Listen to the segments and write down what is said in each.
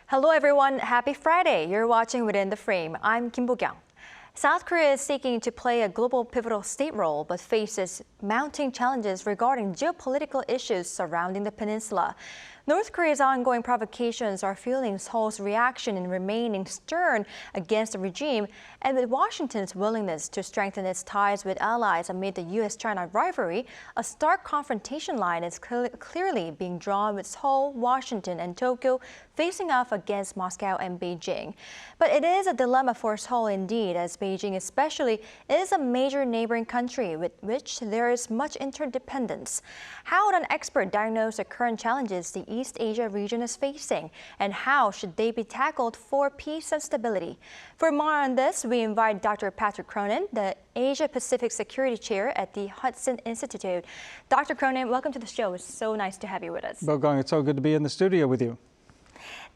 Hello everyone, happy Friday. You're watching Within the Frame. I'm Kim Bo-kyung. South Korea is seeking to play a global pivotal state role, but faces mounting challenges regarding geopolitical issues surrounding the peninsula. North Korea's ongoing provocations are fueling Seoul's reaction in remaining stern against the regime, and with Washington's willingness to strengthen its ties with allies amid the U.S. China rivalry, a stark confrontation line is clearly being drawn with Seoul, Washington, and Tokyo facing off against Moscow and Beijing. But it is a dilemma for Seoul indeed, as Beijing especially is a major neighboring country with which there is much interdependence. How would an expert diagnose the current challenges the East Asia region is facing, and how should they be tackled for peace and stability? For more on this, we invite Dr. Patrick Cronin, the Asia-Pacific Security Chair at the Hudson Institute. Dr. Cronin, welcome to the show. It's so nice to have you with us. Bo-kyung, it's so good to be in the studio with you.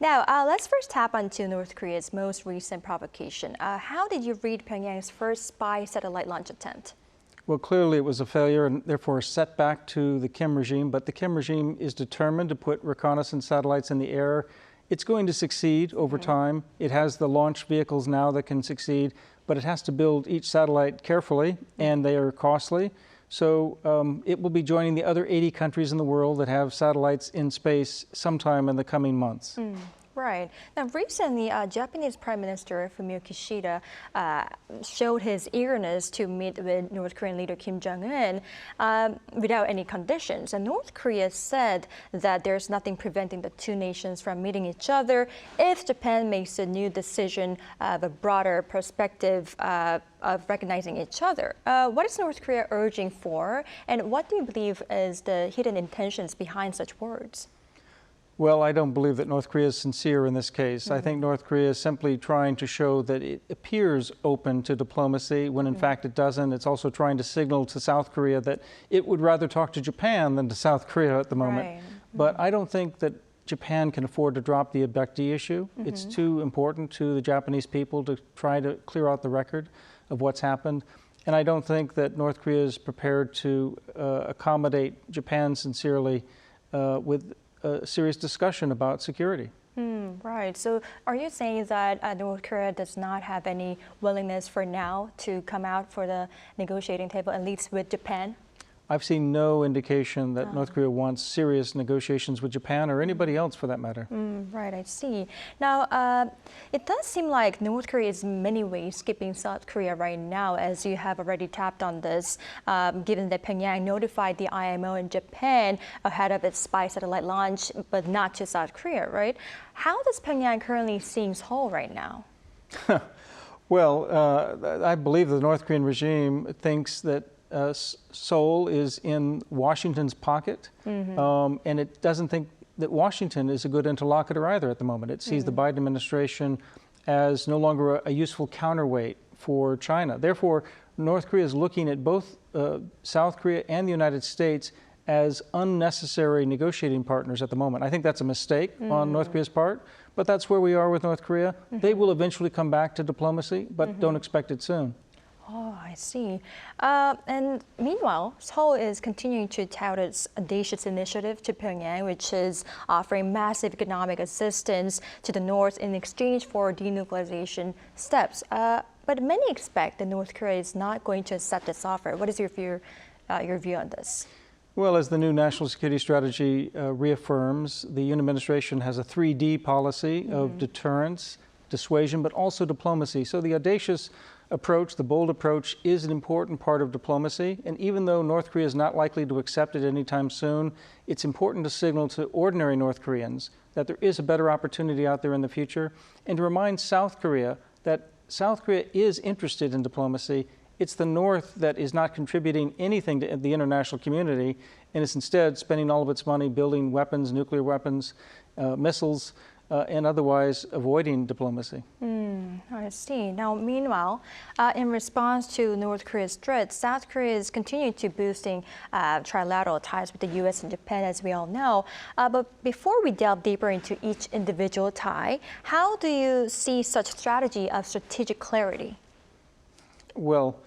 Now, let's first tap onto North Korea's most recent provocation. How did you read Pyongyang's first spy satellite launch attempt? Well, clearly it was a failure and therefore a setback to the Kim regime, but the Kim regime is determined to put reconnaissance satellites in the air. It's going to succeed over time. It has the launch vehicles now that can succeed, but it has to build each satellite carefully, and they are costly. So it will be joining the other 80 countries in the world that have satellites in space sometime in the coming months. Right. Now, recently, Japanese Prime Minister Fumio Kishida showed his eagerness to meet with North Korean leader Kim Jong-un without any conditions. And North Korea said that there's nothing preventing the two nations from meeting each other if Japan makes a new decision of a broader perspective of recognizing each other. What is North Korea urging for, and what do you believe is the hidden intentions behind such words? Well, I don't believe that North Korea is sincere in this case. I think North Korea is simply trying to show that it appears open to diplomacy when in fact it doesn't. It's also trying to signal to South Korea that it would rather talk to Japan than to South Korea at the moment. Right. But I don't think that Japan can afford to drop the abductee issue. It's too important to the Japanese people to try to clear out the record of what's happened. And I don't think that North Korea is prepared to accommodate Japan sincerely with a serious discussion about security. Right. So are you saying that North Korea does not have any willingness for now to come out for the negotiating table, at least with Japan? I've seen no indication that North Korea wants serious negotiations with Japan or anybody else for that matter. Right, I see. Now, it does seem like North Korea is in many ways skipping South Korea right now, as you have already tapped on this, given that Pyongyang notified the IMO and Japan ahead of its spy satellite launch, but not to South Korea, right? How does Pyongyang currently see Seoul right now? Well, I believe the North Korean regime thinks that Seoul is in Washington's pocket, and it doesn't think that Washington is a good interlocutor either at the moment. It sees the Biden administration as no longer a useful counterweight for China. Therefore, North Korea is looking at both South Korea and the United States as unnecessary negotiating partners at the moment. I think that's a mistake on North Korea's part, but that's where we are with North Korea. They will eventually come back to diplomacy, but don't expect it soon. Oh, I see. And meanwhile, Seoul is continuing to tout its audacious initiative to Pyongyang, which is offering massive economic assistance to the North in exchange for denuclearization steps. But many expect that North Korea is not going to accept this offer. What is your view on this? Well, as the new national security strategy reaffirms, the Yoon administration has a 3D policy of deterrence, dissuasion, but also diplomacy. So the audacious approach, the bold approach, is an important part of diplomacy. And even though North Korea is not likely to accept it anytime soon, it's important to signal to ordinary North Koreans that there is a better opportunity out there in the future, and to remind South Korea that South Korea is interested in diplomacy. It's the North that is not contributing anything to the international community, and is instead spending all of its money building weapons, nuclear weapons, missiles, and otherwise avoiding diplomacy. I see. Now, meanwhile, in response to North Korea's threats, South Korea is continuing to boosting trilateral ties with the U.S. and Japan, as we all know. But before we delve deeper into each individual tie, how do you see such strategy of strategic clarity? Well,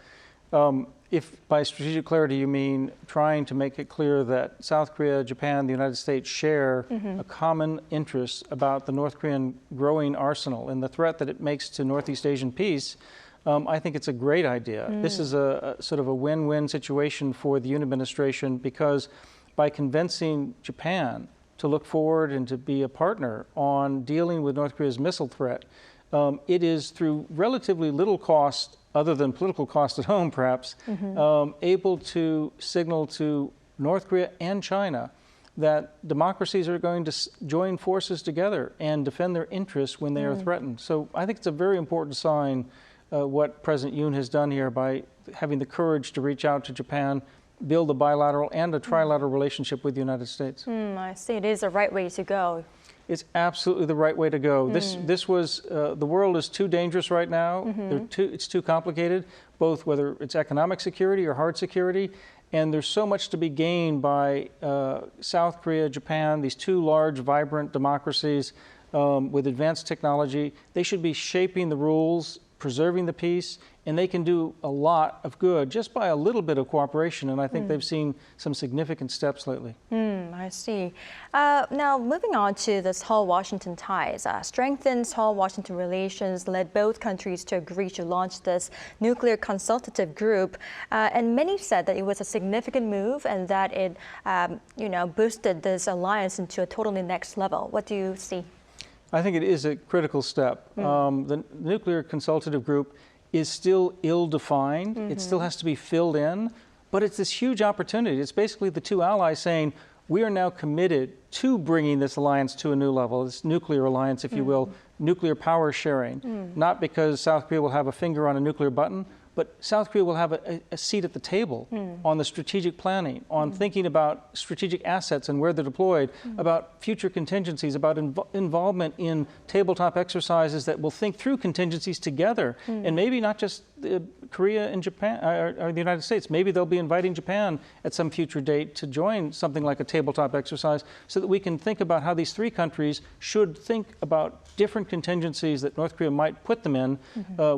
If by strategic clarity you mean trying to make it clear that South Korea, Japan, the United States share a common interest about the North Korean growing arsenal and the threat that it makes to Northeast Asian peace, I think it's a great idea. This is a sort of a win-win situation for the Yoon administration, because by convincing Japan to look forward and to be a partner on dealing with North Korea's missile threat, it is through relatively little cost, other than political cost at home perhaps, able to signal to North Korea and China that democracies are going to join forces together and defend their interests when they are threatened. So I think it's a very important sign what President Yoon has done here by having the courage to reach out to Japan, build a bilateral and a trilateral relationship with the United States. I see. It is the right way to go. It's absolutely the right way to go. This was, the world is too dangerous right now. It's too complicated, both whether it's economic security or hard security. And there's so much to be gained by South Korea, Japan, these two large, vibrant democracies with advanced technology. They should be shaping the rules, preserving the peace, and they can do a lot of good just by a little bit of cooperation. And I think they've seen some significant steps lately. I see. Now, moving on to this Seoul-Washington ties. Strengthened Seoul-Washington relations led both countries to agree to launch this nuclear consultative group. And many said that it was a significant move and that it, boosted this alliance into a totally next level. What do you see? I think it is a critical step. The nuclear consultative group is still ill-defined. It still has to be filled in, but it's this huge opportunity. It's basically the two allies saying, we are now committed to bringing this alliance to a new level, this nuclear alliance, if you will, nuclear power sharing. Not because South Korea will have a finger on a nuclear button, but South Korea will have a seat at the table on the strategic planning, on thinking about strategic assets and where they're deployed, about future contingencies, about involvement in tabletop exercises that will think through contingencies together. And maybe not just Korea and Japan, or the United States. Maybe they'll be inviting Japan at some future date to join something like a tabletop exercise, so that we can think about how these three countries should think about different contingencies that North Korea might put them in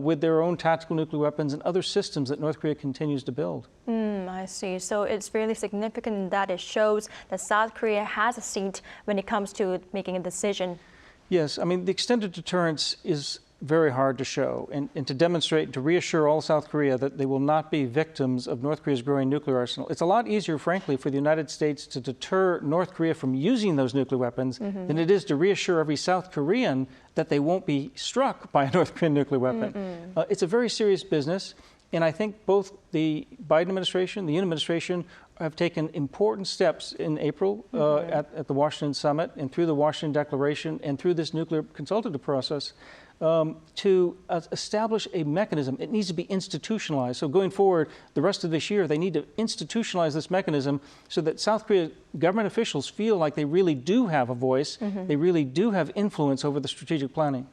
with their own tactical nuclear weapons and other systems that North Korea continues to build. I see. So it's really significant that it shows that South Korea has a seat when it comes to making a decision. Yes, I mean, the extended deterrence is very hard to show and to demonstrate and to reassure all South Korea that they will not be victims of North Korea's growing nuclear arsenal. It's a lot easier, frankly, for the United States to deter North Korea from using those nuclear weapons than it is to reassure every South Korean that they won't be struck by a North Korean nuclear weapon. It's a very serious business, and I think both the Biden administration, the Yoon administration, have taken important steps in April at the Washington summit and through the Washington Declaration and through this nuclear consultative process to establish a mechanism. It needs to be institutionalized. So going forward, the rest of this year, they need to institutionalize this mechanism so that South Korea government officials feel like they really do have a voice, they really do have influence over the strategic planning.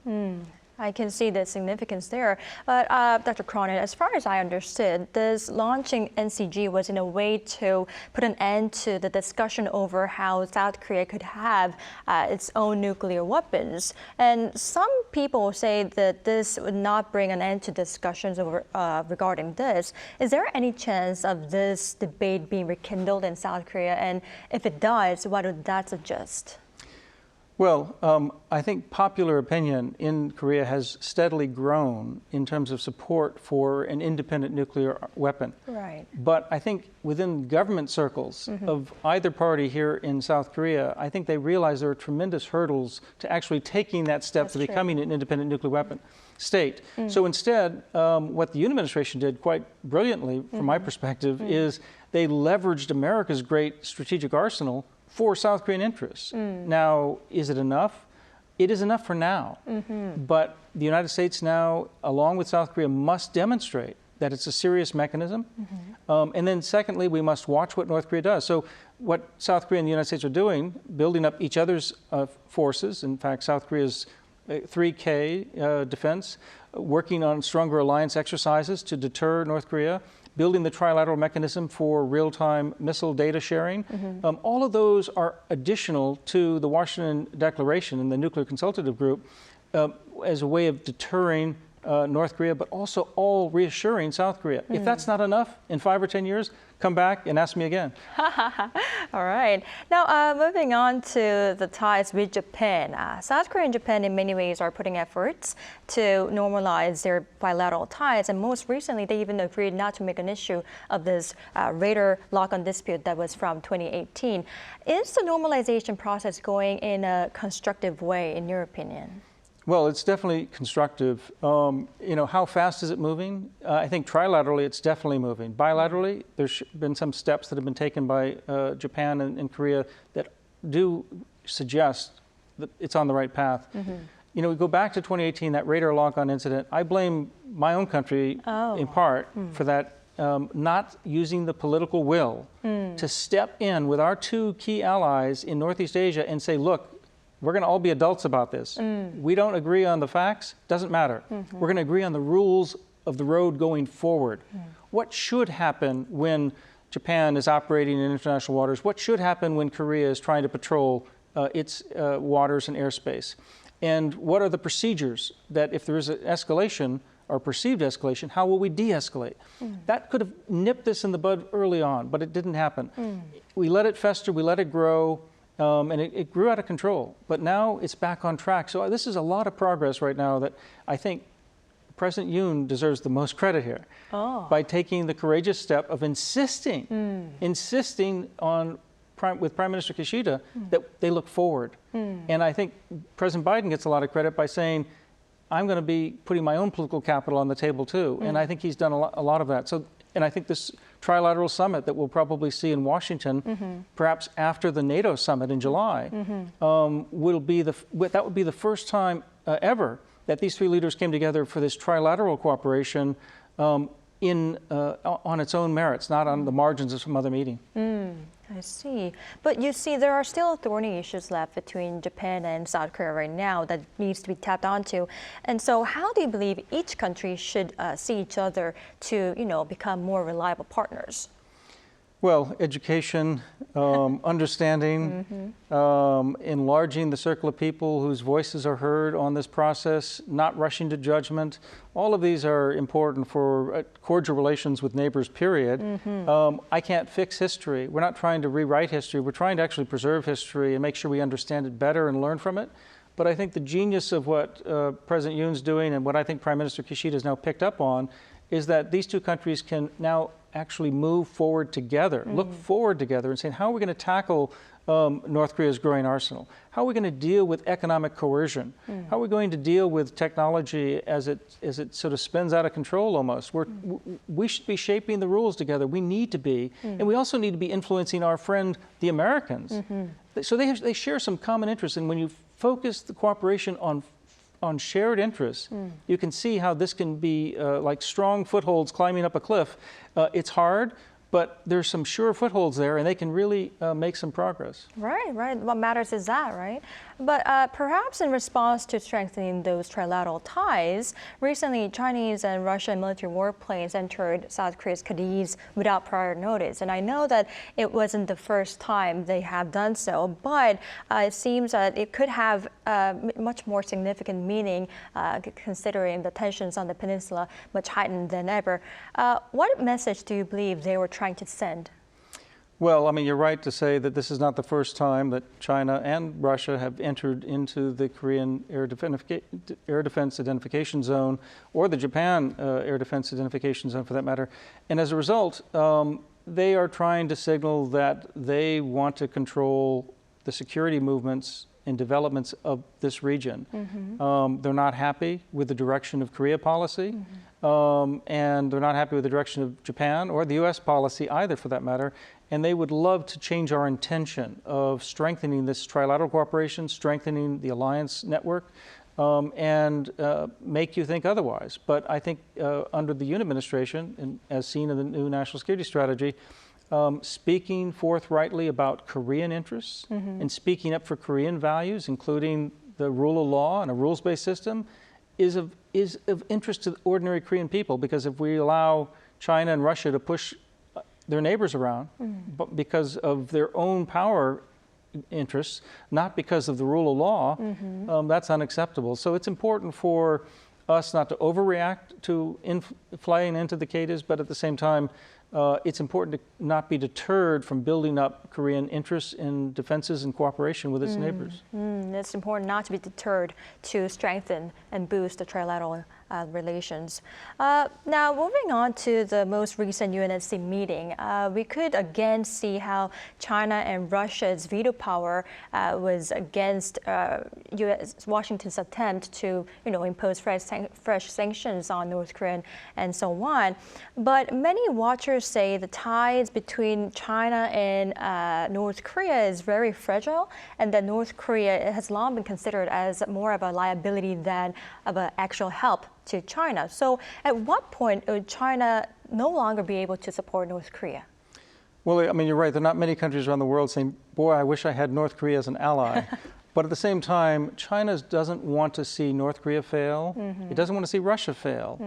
I can see the significance there. But Dr. Cronin, as far as I understood, this launching NCG was in a way to put an end to the discussion over how South Korea could have its own nuclear weapons. And some people say that this would not bring an end to discussions over, regarding this. Is there any chance of this debate being rekindled in South Korea? And if it does, what would that suggest? Well, I think popular opinion in Korea has steadily grown in terms of support for an independent nuclear weapon. Right. But I think within government circles of either party here in South Korea, I think they realize there are tremendous hurdles to actually taking that step to becoming an independent nuclear weapon state. So instead, what the Yoon administration did quite brilliantly, from my perspective, is they leveraged America's great strategic arsenal for South Korean interests. Now, is it enough? It is enough for now. But the United States now, along with South Korea, must demonstrate that it's a serious mechanism. And then secondly, we must watch what North Korea does. So what South Korea and the United States are doing, building up each other's forces. In fact, South Korea's 3K defense, working on stronger alliance exercises to deter North Korea, building the trilateral mechanism for real-time missile data sharing. All of those are additional to the Washington Declaration and the Nuclear Consultative Group as a way of deterring North Korea, but also all reassuring South Korea. If that's not enough, in 5 or 10 years, come back and ask me again. All right. Now, moving on to the ties with Japan. South Korea and Japan, in many ways, are putting efforts to normalize their bilateral ties. And most recently, they even agreed not to make an issue of this radar lock-on dispute that was from 2018. Is the normalization process going in a constructive way, in your opinion? Well, it's definitely constructive. How fast is it moving? I think trilaterally, it's definitely moving. Bilaterally, there's been some steps that have been taken by Japan and Korea that do suggest that it's on the right path. We go back to 2018, that radar lock-on incident. I blame my own country in part for that, not using the political will to step in with our two key allies in Northeast Asia and say, look, we're going to all be adults about this. We don't agree on the facts, doesn't matter. We're going to agree on the rules of the road going forward. What should happen when Japan is operating in international waters? What should happen when Korea is trying to patrol its waters and airspace? And what are the procedures that if there is an escalation or perceived escalation, how will we de-escalate? That could have nipped this in the bud early on, but it didn't happen. We let it fester, we let it grow, and it grew out of control. But now it's back on track. So this is a lot of progress right now that I think President Yoon deserves the most credit here by taking the courageous step of insisting on with Prime Minister Kishida that they look forward. And I think President Biden gets a lot of credit by saying, I'm going to be putting my own political capital on the table too. And I think he's done a lot of that. So, and I think this trilateral summit that we'll probably see in Washington, perhaps after the NATO summit in July, will be that would be the first time ever that these three leaders came together for this trilateral cooperation on its own merits, not on the margins of some other meeting. I see. But you see, there are still thorny issues left between Japan and South Korea right now that needs to be tapped onto. And so how do you believe each country should see each other to, become more reliable partners? Well, education, understanding, enlarging the circle of people whose voices are heard on this process, not rushing to judgment. All of these are important for cordial relations with neighbors, period. I can't fix history. We're not trying to rewrite history. We're trying to actually preserve history and make sure we understand it better and learn from it. But I think the genius of what President Yoon's doing and what I think Prime Minister Kishida has now picked up on is that these two countries can now actually move forward together, look forward together and saying, how are we going to tackle North Korea's growing arsenal? How are we going to deal with economic coercion? How are we going to deal with technology as it sort of spins out of control almost? We should be shaping the rules together. We need to be. And we also need to be influencing our friend, the Americans. So they share some common interests. And when you focus the cooperation on shared interests, you can see how this can be like strong footholds climbing up a cliff. It's hard, but there's some sure footholds there, and they can really make some progress. Right. What matters is that, right? But perhaps in response to strengthening those trilateral ties, recently Chinese and Russian military warplanes entered South Korea's Cadiz without prior notice. And I know that it wasn't the first time they have done so, but it seems that it could have much more significant meaning considering the tensions on the peninsula much heightened than ever. What message do you believe they were trying to send? Well, I mean, you're right to say that this is not the first time that China and Russia have entered into the Korean Air Defense Identification Zone, or the Japan Air Defense Identification Zone for that matter. And as a result, they are trying to signal that they want to control the security movements and developments of this region. They're not happy with the direction of Korea policy, and they're not happy with the direction of Japan or the U.S. policy either, for that matter. And they would love to change our intention of strengthening this trilateral cooperation, strengthening the alliance network, and make you think otherwise. But I think under the Yoon administration, and as seen in the new national security strategy, speaking forthrightly about Korean interests and speaking up for Korean values, including the rule of law and a rules-based system, is of interest to ordinary Korean people. Because if we allow China and Russia to push their neighbors around, but because of their own power interests, not because of the rule of law, that's unacceptable. So it's important for us not to overreact to flying into the K2s, but at the same time, it's important to not be deterred from building up Korean interests in defenses and cooperation with its neighbors. It's important not to be deterred to strengthen and boost the trilateral relations. Now, moving on to the most recent UNSC meeting, we could again see how China and Russia's veto power was against Washington's attempt to, impose fresh sanctions on North Korea and so on. But many watchers say the ties between China and North Korea is very fragile, and that North Korea has long been considered as more of a liability than of an actual help to China. So at what point would China no longer be able to support North Korea? Well, I mean, you're right. There are not many countries around the world saying, boy, I wish I had North Korea as an ally. But at the same time, China doesn't want to see North Korea fail. It doesn't want to see Russia fail.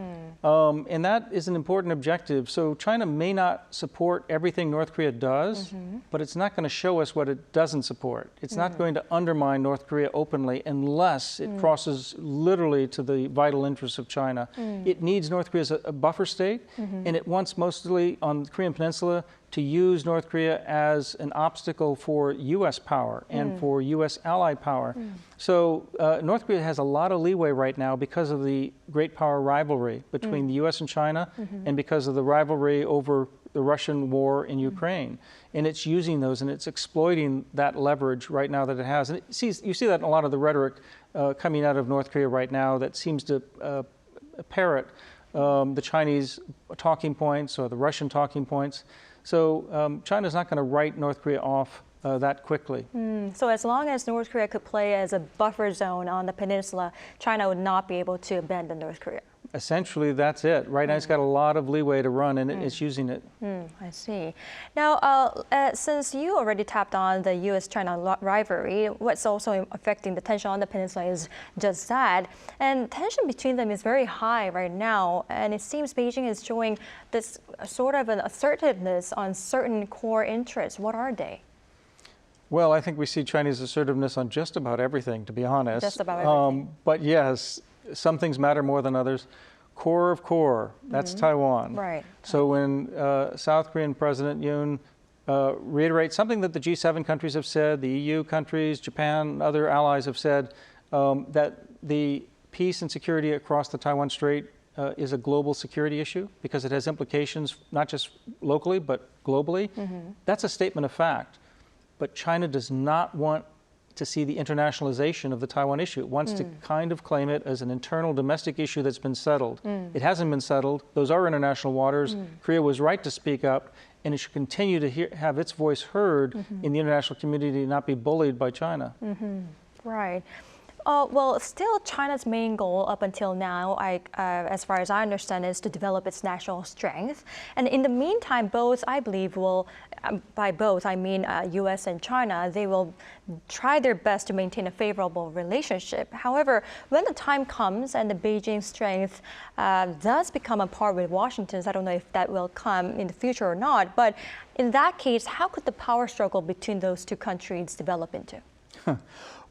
And that is an important objective. So China may not support everything North Korea does, but it's not going to show us what it doesn't support. It's not going to undermine North Korea openly unless it crosses literally to the vital interests of China. It needs North Korea as a buffer state, and it wants mostly on the Korean Peninsula to use North Korea as an obstacle for U.S. power and for U.S. ally power. So North Korea has a lot of leeway right now because of the great power rivalry between the U.S. and China and because of the rivalry over the Russian war in Ukraine. And it's using those and it's exploiting that leverage right now that it has. And you see that in a lot of the rhetoric coming out of North Korea right now that seems to parrot the Chinese talking points or the Russian talking points. So China's not going to write North Korea off that quickly. So as long as North Korea could play as a buffer zone on the peninsula, China would not be able to abandon North Korea. Essentially, that's it. Right now, it's got a lot of leeway to run, and it's using it. I see. Now, since you already tapped on the U.S. China rivalry, what's also affecting the tension on the peninsula is just that. And tension between them is very high right now, and it seems Beijing is showing this sort of an assertiveness on certain core interests. What are they? Well, I think we see Chinese assertiveness on just about everything, to be honest. Just about everything. But yes, some things matter more than others. Core of core, that's Taiwan. Right. So when South Korean President Yoon reiterates something that the G7 countries have said, the EU countries, Japan, other allies have said, that the peace and security across the Taiwan Strait is a global security issue because it has implications not just locally but globally. That's a statement of fact. But China does not want to see the internationalization of the Taiwan issue. It wants to kind of claim it as an internal domestic issue that's been settled. It hasn't been settled. Those are international waters. Korea was right to speak up, and it should continue to have its voice heard in the international community and not be bullied by China. Right. Well, still China's main goal up until now, as far as I understand, is to develop its national strength. And in the meantime, both, I believe, will, by both, I mean U.S. and China, they will try their best to maintain a favorable relationship. However, when the time comes and the Beijing strength does become a par with Washington's, I don't know if that will come in the future or not, but in that case, how could the power struggle between those two countries develop into?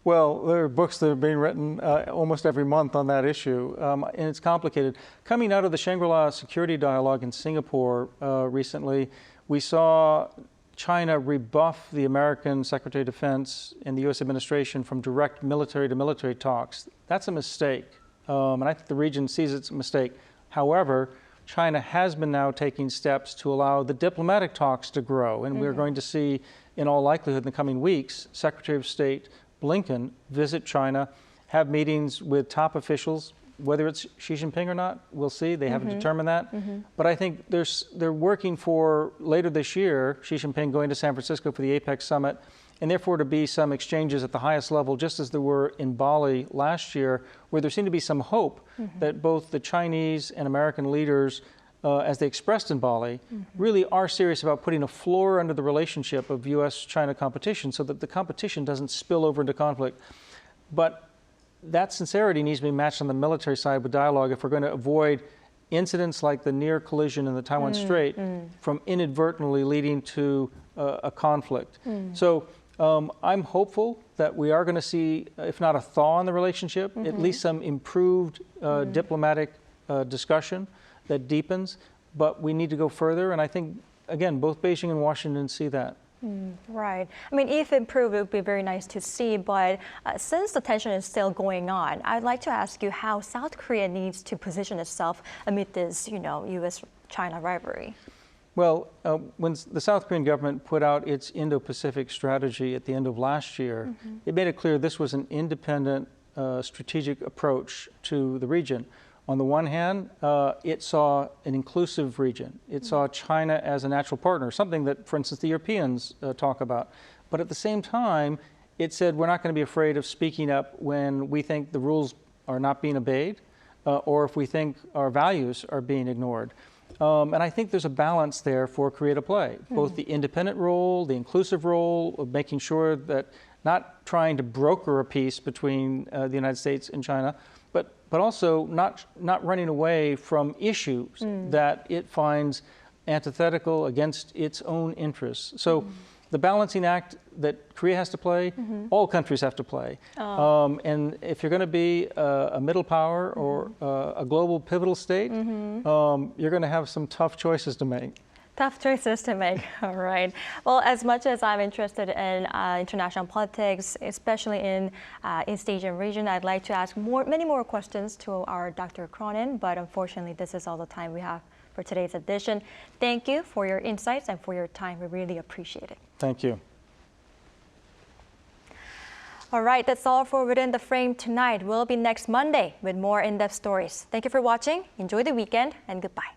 Well, there are books that are being written almost every month on that issue, and it's complicated. Coming out of the Shangri-La Security Dialogue in Singapore recently, we saw China rebuff the American Secretary of Defense and the U.S. administration from direct military to military talks. That's a mistake, and I think the region sees it's a mistake. However, China has been now taking steps to allow the diplomatic talks to grow, and we're going to see, in all likelihood, in the coming weeks, Secretary of State Blinken visit China, have meetings with top officials, whether it's Xi Jinping or not, we'll see. They haven't determined that. But I think they're working for later this year, Xi Jinping going to San Francisco for the APEC summit, and therefore to be some exchanges at the highest level, just as there were in Bali last year, where there seemed to be some hope that both the Chinese and American leaders, as they expressed in Bali, really are serious about putting a floor under the relationship of U.S.-China competition so that the competition doesn't spill over into conflict. But that sincerity needs to be matched on the military side with dialogue if we're going to avoid incidents like the near collision in the Taiwan Strait from inadvertently leading to a conflict. So I'm hopeful that we are going to see, if not a thaw in the relationship, at least some improved diplomatic discussion that deepens. But we need to go further, and I think, again, both Beijing and Washington see that. Right. I mean, if improved, it would be very nice to see. But since the tension is still going on, I'd like to ask you how South Korea needs to position itself amid this, U.S. China rivalry. Well, when the South Korean government put out its Indo-Pacific strategy at the end of last year, it made it clear this was an independent strategic approach to the region. On the one hand, it saw an inclusive region. It saw China as a natural partner, something that, for instance, the Europeans talk about. But at the same time, it said we're not going to be afraid of speaking up when we think the rules are not being obeyed or if we think our values are being ignored. And I think there's a balance there for Korea to play, both the independent role, the inclusive role of making sure that not trying to broker a peace between the United States and China, but also not running away from issues that it finds antithetical against its own interests. So the balancing act that Korea has to play, all countries have to play. And if you're going to be a middle power or a global pivotal state, you're going to have some tough choices to make. Tough choices to make. All right. Well, as much as I'm interested in international politics, especially in East Asian region, I'd like to ask many more questions to our Dr. Cronin, but unfortunately, this is all the time we have for today's edition. Thank you for your insights and for your time. We really appreciate it. Thank you. All right, that's all for Within the Frame tonight. We'll be next Monday with more in-depth stories. Thank you for watching. Enjoy the weekend and goodbye.